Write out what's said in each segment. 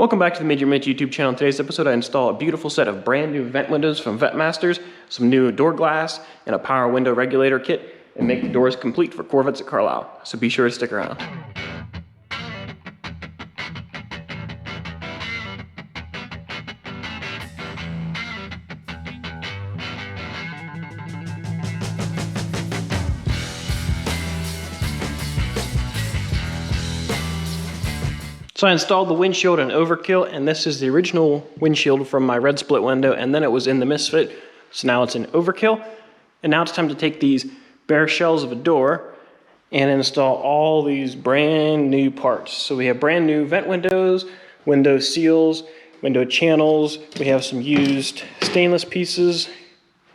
Welcome back to the Mid-Year YouTube channel. In today's episode, I install a beautiful set of brand new vent windows from Vette Masters, some new door glass, and a power window regulator kit, and make the doors complete for Corvettes at Carlisle. So be sure to stick around. So I installed the windshield in Overkill, and this is the original windshield from my red split window, and then it was in the Misfit, so now it's in Overkill. And now it's time to take these bare shells of a door and install all these brand new parts. So we have brand new vent windows, window seals, window channels. We have some used stainless pieces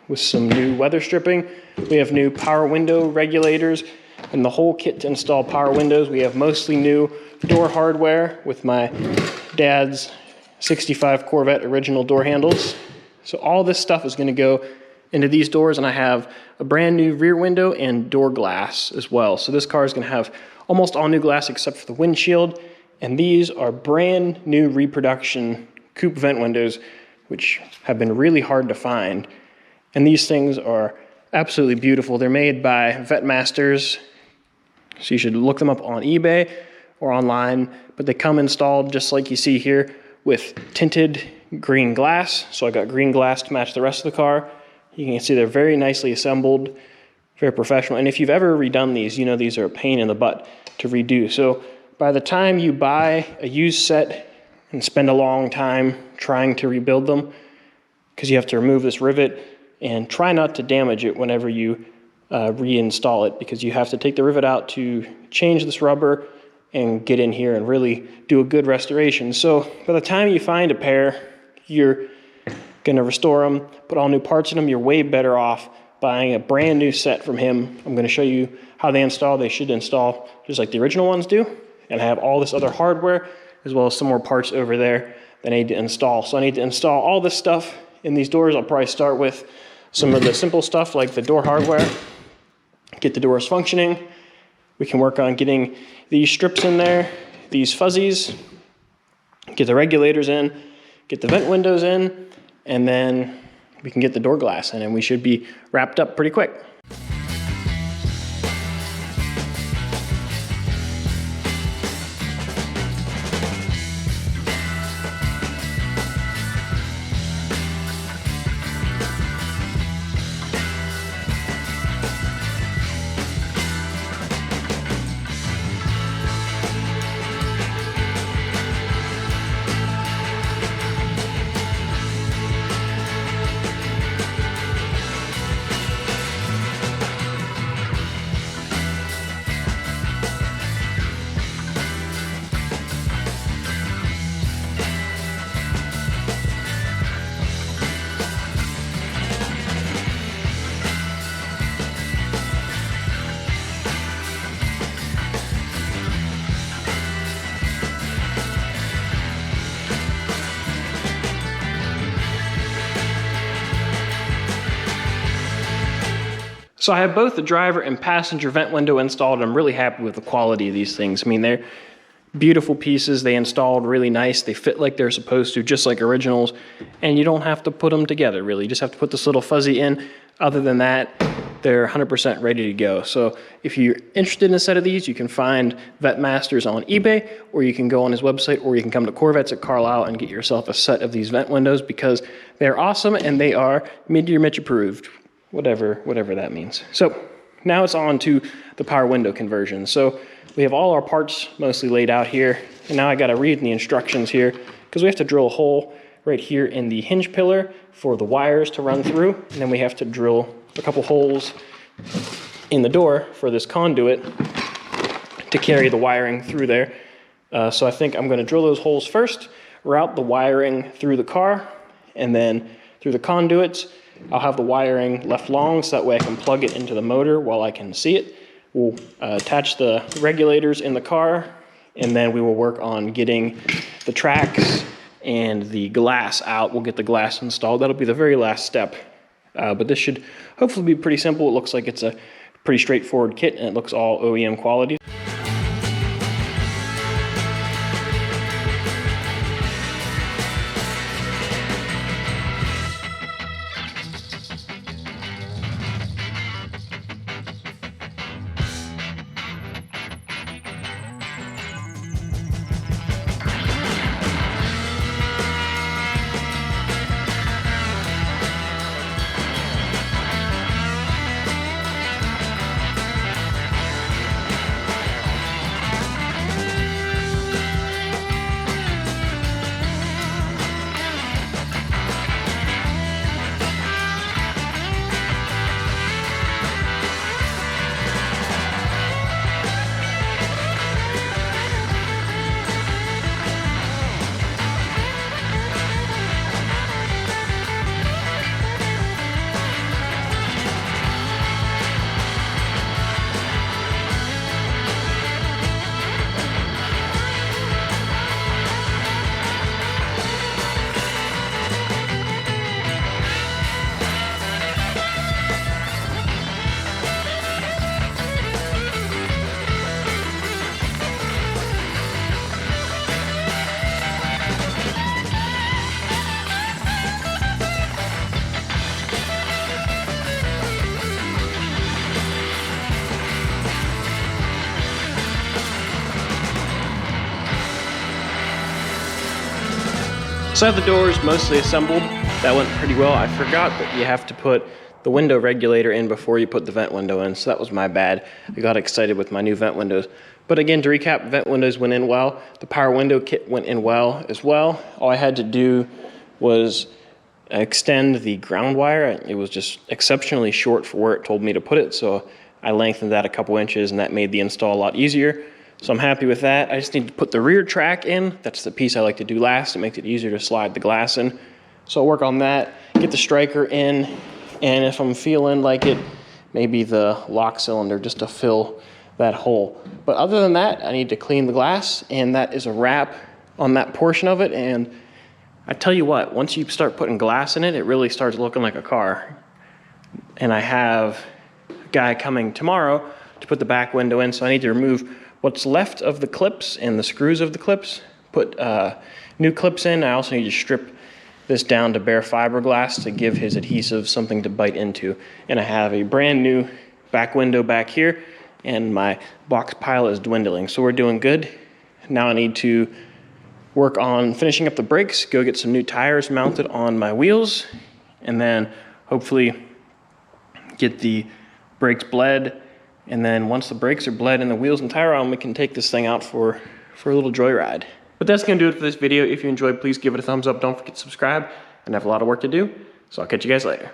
with some new weather stripping. We have new power window regulators and the whole kit to install power windows. We have mostly new door hardware with my dad's 65 Corvette original door handles. So all this stuff is going to go into these doors, and I have a brand new rear window and door glass as well. So this car is going to have almost all new glass except for the windshield, and these are brand new Reproduction Coupe vent windows, which have been really hard to find. And these things are absolutely beautiful. They're made by Vette Masters, so you should look them up on eBay or online, but they come installed just like you see here with tinted green glass. So I got green glass to match the rest of the car. You can see they're very nicely assembled, very professional. And if you've ever redone these, you know these are a pain in the butt to redo. So by the time you buy a used set and spend a long time trying to rebuild them, because you have to remove this rivet and try not to damage it whenever you reinstall it, because you have to take the rivet out to change this rubber and get in here and really do a good restoration. So by the time you find a pair, you're gonna restore them, put all new parts in them. You're way better off buying a brand new set from him. I'm gonna show you how they install. They should install just like the original ones do. And I have all this other hardware, as well as some more parts over there that I need to install. So I need to install all this stuff in these doors. I'll probably start with some of the simple stuff like the door hardware, get the doors functioning. We can work on getting these strips in there, these fuzzies, get the regulators in, get the vent windows in, and then we can get the door glass in, and we should be wrapped up pretty quick. So I have both the driver and passenger vent window installed. I'm really happy with the quality of these things. I mean, they're beautiful pieces. They installed really nice. They fit like they're supposed to, just like originals. And you don't have to put them together, really. You just have to put this little fuzzy in. Other than that, they're 100% ready to go. So if you're interested in a set of these, you can find Vette Masters on eBay, or you can go on his website, or you can come to Corvettes at Carlisle and get yourself a set of these vent windows, because they're awesome and they are Mid-Year Mitch approved. Whatever that means. So now it's on to the power window conversion. So we have all our parts mostly laid out here, and now I got to read the instructions here, because we have to drill a hole right here in the hinge pillar for the wires to run through, and then we have to drill a couple holes in the door for this conduit to carry the wiring through there. So I think I'm going to drill those holes first, route the wiring through the car, and then through the conduits. I'll have the wiring left long so that way I can plug it into the motor while I can see it. We'll attach the regulators in the car, and then we will work on getting the tracks and the glass out. We'll get the glass installed. That'll be the very last step. But this should hopefully be pretty simple. It looks like it's a pretty straightforward kit, and it looks all OEM quality. So I have the doors mostly assembled. That went pretty well. I forgot that you have to put the window regulator in before you put the vent window in, so that was my bad. I got excited with my new vent windows. But again, to recap, vent windows went in well. The power window kit went in well as well. All I had to do was extend the ground wire. It was just exceptionally short for where it told me to put it, so I lengthened that a couple inches, and that made the install a lot easier. So I'm happy with that. I just need to put the rear track in. That's the piece I like to do last. It makes it easier to slide the glass in. So I'll work on that, get the striker in, and if I'm feeling like it, maybe the lock cylinder just to fill that hole. But other than that, I need to clean the glass, and that is a wrap on that portion of it. And I tell you what, once you start putting glass in it, it really starts looking like a car. And I have a guy coming tomorrow to put the back window in, so I need to remove what's left of the clips and the screws of the clips, put new clips in. I also need to strip this down to bare fiberglass to give his adhesive something to bite into. And I have a brand new back window back here, and my box pile is dwindling. So we're doing good. Now I need to work on finishing up the brakes, go get some new tires mounted on my wheels, and then hopefully get the brakes bled. And then once the brakes are bled and the wheels and tire on, we can take this thing out for a little joyride. But that's gonna do it for this video. If you enjoyed, please give it a thumbs up. Don't forget to subscribe, and I have a lot of work to do. So I'll catch you guys later.